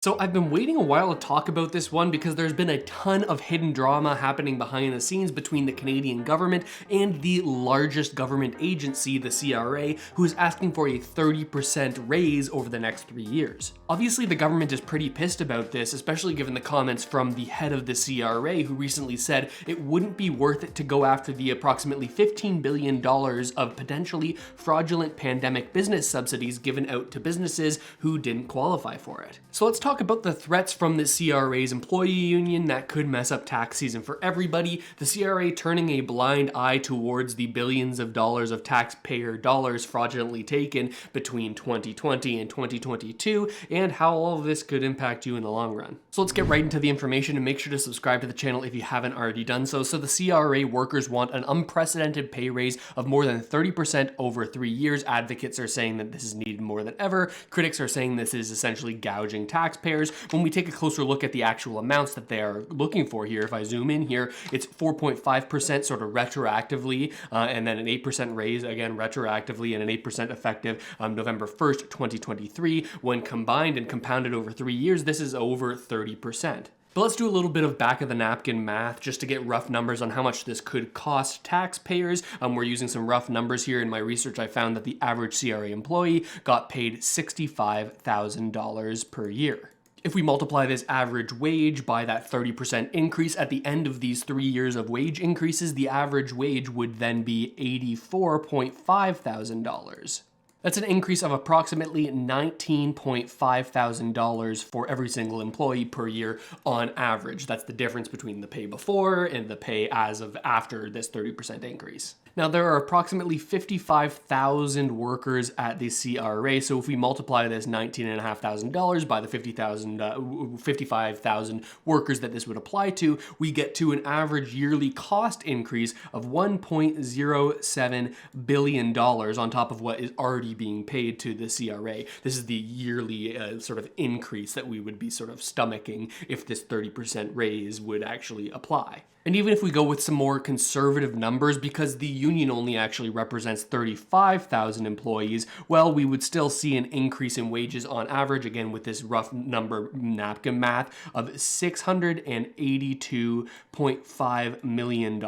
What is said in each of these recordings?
So I've been waiting a while to talk about this one because there's been a ton of hidden drama happening behind the scenes between the Canadian government and the largest government agency, the CRA, who is asking for a 30% raise over the next 3 years. Obviously, the government is pretty pissed about this, especially given the comments from the head of the CRA, who recently said it wouldn't be worth it to go after the approximately $15 billion of potentially fraudulent pandemic business subsidies given out to businesses who didn't qualify for it. So let's talk about the threats from the CRA's employee union that could mess up tax season for everybody, the CRA turning a blind eye towards the billions of dollars of taxpayer dollars fraudulently taken between 2020 and 2022, and how all of this could impact you in the long run. So let's get right into the information, and make sure to subscribe to the channel if you haven't already done so. So the CRA workers want an unprecedented pay raise of more than 30% over 3 years. Advocates are saying that this is needed more than ever. Critics are saying this is essentially gouging taxpayers. When we take a closer look at the actual amounts that they are looking for here, if I zoom in here, it's 4.5% sort of retroactively, and then an 8% raise again retroactively, and an 8% effective November 1st, 2023. When combined and compounded over 3 years, this is over 30%. But let's do a little bit of back of the napkin math just to get rough numbers on how much this could cost taxpayers. We're using some rough numbers here. In my research, I found that the average CRA employee got paid $65,000 per year. If we multiply this average wage by that 30% increase at the end of these 3 years of wage increases, the average wage would then be $84.5 thousand. That's an increase of approximately $19.5 thousand for every single employee per year on average. That's the difference between the pay before and the pay as of after this 30% increase. Now, there are approximately 55,000 workers at the CRA, so if we multiply this $19,500 by the 55,000 workers that this would apply to, we get to an average yearly cost increase of $1.07 billion on top of what is already being paid to the CRA. This is the yearly sort of increase that we would be sort of stomaching if this 30% raise would actually apply. And even if we go with some more conservative numbers, because the union only actually represents 35,000 employees, well, we would still see an increase in wages on average, again with this rough number napkin math, of $682.5 million.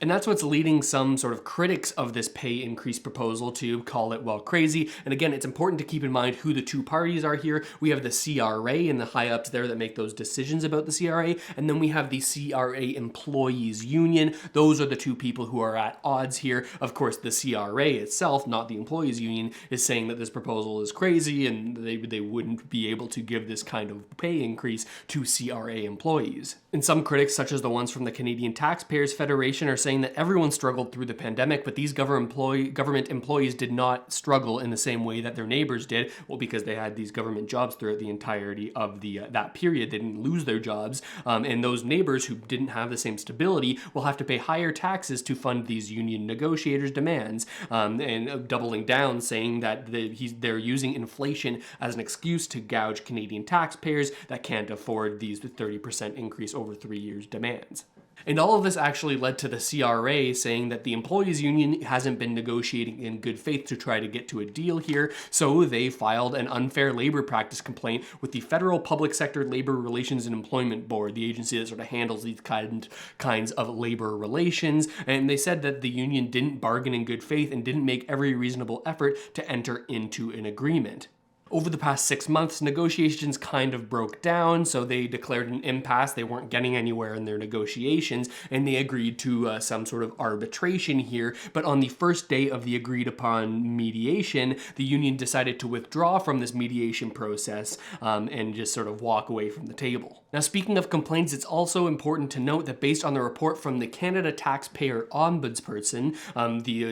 And that's what's leading some sort of critics of this pay increase proposal to call it, well, crazy. And again, it's important to keep in mind who the two parties are here. We have the CRA and the high-ups there that make those decisions about the CRA, and then we have the CRA Employees Union. Those are the two people who are at odds here. Of course, the CRA itself, not the Employees Union, is saying that this proposal is crazy and they wouldn't be able to give this kind of pay increase to CRA employees. And some critics, such as the ones from the Canadian Taxpayers Federation, are saying that everyone struggled through the pandemic, but these government employees did not struggle in the same way that their neighbors did. Well, because they had these government jobs throughout the entirety of that period. They didn't lose their jobs, and those neighbors who didn't have the same stability will have to pay higher taxes to fund these union negotiators' demands, and doubling down, saying that they're using inflation as an excuse to gouge Canadian taxpayers that can't afford these 30% increase over 3 years demands. And all of this actually led to the CRA saying that the employees union hasn't been negotiating in good faith to try to get to a deal here, so they filed an unfair labor practice complaint with the Federal Public Sector Labor Relations and Employment Board, the agency that sort of handles these kinds of labor relations, and they said that the union didn't bargain in good faith and didn't make every reasonable effort to enter into an agreement. Over the past 6 months, negotiations kind of broke down, so they declared an impasse. They weren't getting anywhere in their negotiations, and they agreed to some sort of arbitration here. But on the first day of the agreed upon mediation, the union decided to withdraw from this mediation process and just sort of walk away from the table. Now, speaking of complaints, it's also important to note that based on the report from the Canada Taxpayer Ombudsperson,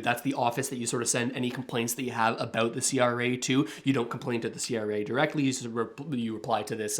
that's the office that you sort of send any complaints that you have about the CRA to. You don't complain to the CRA directly, you reply to this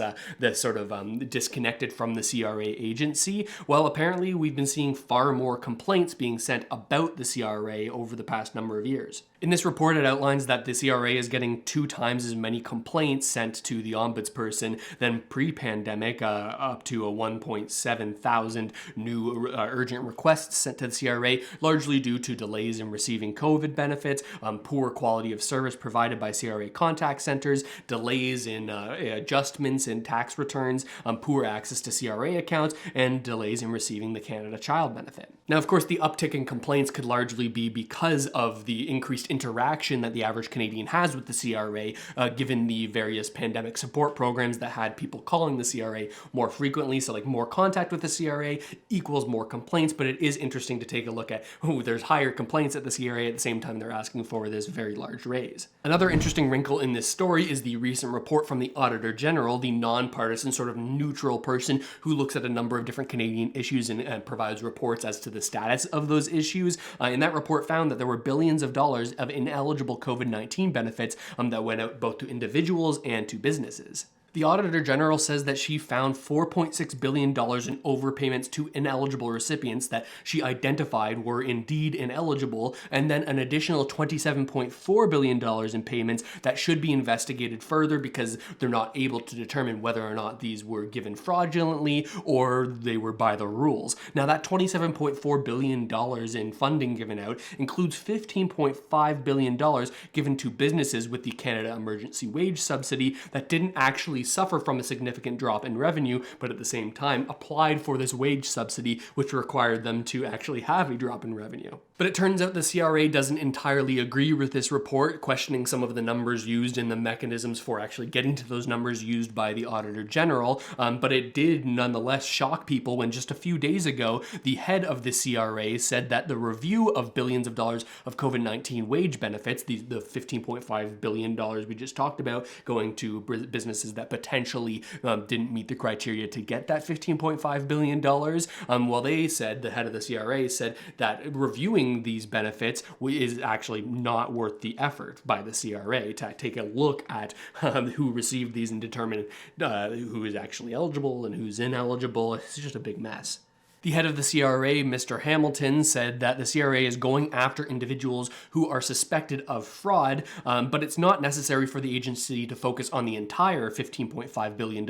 sort of disconnected from the CRA agency. Well, apparently we've been seeing far more complaints being sent about the CRA over the past number of years. In this report, it outlines that the CRA is getting 2 times as many complaints sent to the ombudsperson than pre-pandemic, up to a 1.7 thousand new urgent requests sent to the CRA, largely due to delays in receiving COVID benefits, poor quality of service provided by CRA contact centers, delays in adjustments in tax returns, poor access to CRA accounts, and delays in receiving the Canada Child Benefit. Now, of course, the uptick in complaints could largely be because of the increased interaction that the average Canadian has with the CRA, given the various pandemic support programs that had people calling the CRA more frequently. So like more contact with the CRA equals more complaints, but it is interesting to take a look at, there's higher complaints at the CRA at the same time they're asking for this very large raise. Another interesting wrinkle in this story is the recent report from the Auditor General, the nonpartisan sort of neutral person who looks at a number of different Canadian issues and provides reports as to the status of those issues. And that report found that there were billions of dollars of ineligible COVID-19 benefits that went out both to individuals and to businesses. The Auditor General says that she found $4.6 billion in overpayments to ineligible recipients that she identified were indeed ineligible, and then an additional $27.4 billion in payments that should be investigated further because they're not able to determine whether or not these were given fraudulently or they were by the rules. Now, that $27.4 billion in funding given out includes $15.5 billion given to businesses with the Canada Emergency Wage Subsidy that didn't actually suffer from a significant drop in revenue, but at the same time applied for this wage subsidy, which required them to actually have a drop in revenue. But it turns out the CRA doesn't entirely agree with this report, questioning some of the numbers used and the mechanisms for actually getting to those numbers used by the Auditor General. But it did nonetheless shock people when just a few days ago, the head of the CRA said that the review of billions of dollars of COVID-19 wage benefits, the $15.5 billion we just talked about, going to businesses that potentially didn't meet the criteria to get that $15.5 billion. Well, they said, the head of the CRA said that reviewing these benefits is actually not worth the effort by the CRA to take a look at who received these and determine who is actually eligible and who's ineligible. It's just a big mess. The head of the CRA, Mr. Hamilton, said that the CRA is going after individuals who are suspected of fraud, but it's not necessary for the agency to focus on the entire $15.5 billion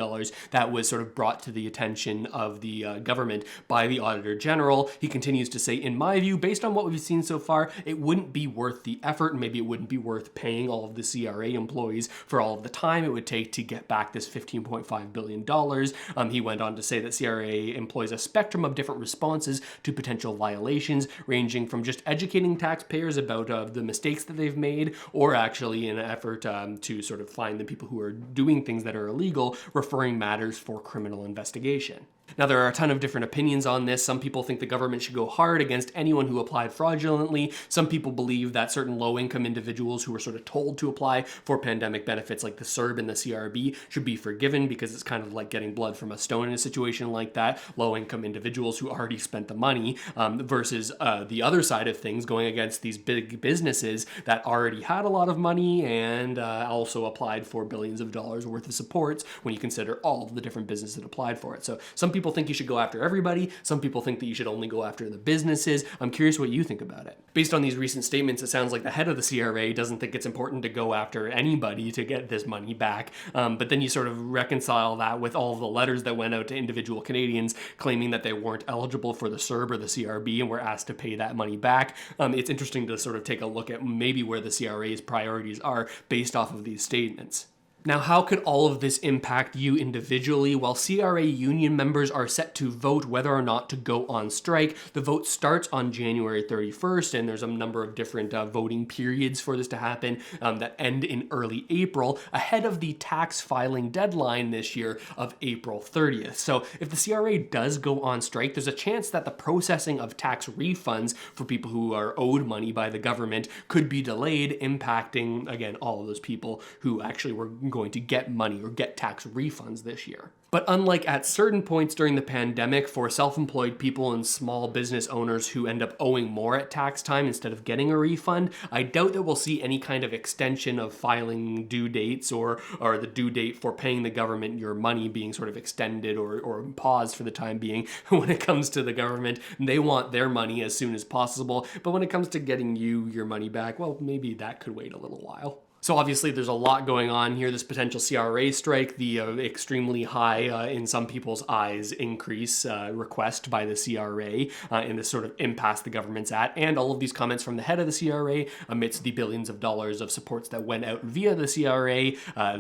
that was sort of brought to the attention of the government by the Auditor General. He continues to say, in my view, based on what we've seen so far, it wouldn't be worth the effort, and maybe it wouldn't be worth paying all of the CRA employees for all of the time it would take to get back this $15.5 billion. He went on to say that CRA employs a spectrum of different responses to potential violations, ranging from just educating taxpayers about the mistakes that they've made, or actually in an effort to sort of find the people who are doing things that are illegal, referring matters for criminal investigation. Now, there are a ton of different opinions on this. Some people think the government should go hard against anyone who applied fraudulently. Some people believe that certain low-income individuals who were sort of told to apply for pandemic benefits like the CERB and the CRB should be forgiven because it's kind of like getting blood from a stone in a situation like that. Low-income individuals who already spent the money versus the other side of things, going against these big businesses that already had a lot of money and also applied for billions of dollars worth of supports when you consider all of the different businesses that applied for it. So some people think you should go after everybody. Some people think that you should only go after the businesses. I'm curious what you think about it. Based on these recent statements, it sounds like the head of the CRA doesn't think it's important to go after anybody to get this money back. But then you sort of reconcile that with all of the letters that went out to individual Canadians claiming that they weren't eligible for the CERB or the CRB and were asked to pay that money back. It's interesting to sort of take a look at maybe where the CRA's priorities are based off of these statements. Now, how could all of this impact you individually? While CRA union members are set to vote whether or not to go on strike, the vote starts on January 31st, and there's a number of different voting periods for this to happen that end in early April, ahead of the tax filing deadline this year of April 30th. So if the CRA does go on strike, there's a chance that the processing of tax refunds for people who are owed money by the government could be delayed, impacting, again, all of those people who actually were going to get money or get tax refunds this year. But unlike at certain points during the pandemic, for self-employed people and small business owners who end up owing more at tax time instead of getting a refund, I doubt that we'll see any kind of extension of filing due dates or the due date for paying the government your money being sort of extended or paused for the time being. When it comes to the government, they want their money as soon as possible, but when it comes to getting you your money back, well, maybe that could wait a little while. So obviously there's a lot going on here. This potential CRA strike, the extremely high, in some people's eyes, increase request by the CRA in this sort of impasse the government's at, and all of these comments from the head of the CRA amidst the billions of dollars of supports that went out via the CRA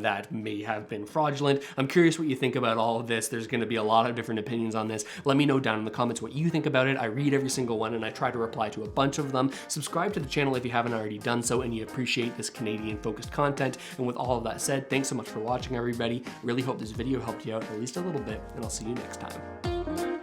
that may have been fraudulent. I'm curious what you think about all of this. There's going to be a lot of different opinions on this. Let me know down in the comments what you think about it. I read every single one and I try to reply to a bunch of them. Subscribe to the channel if you haven't already done so and you appreciate this Canadian focused content. And with all of that said, thanks so much for watching, everybody. Really hope this video helped you out at least a little bit, and I'll see you next time.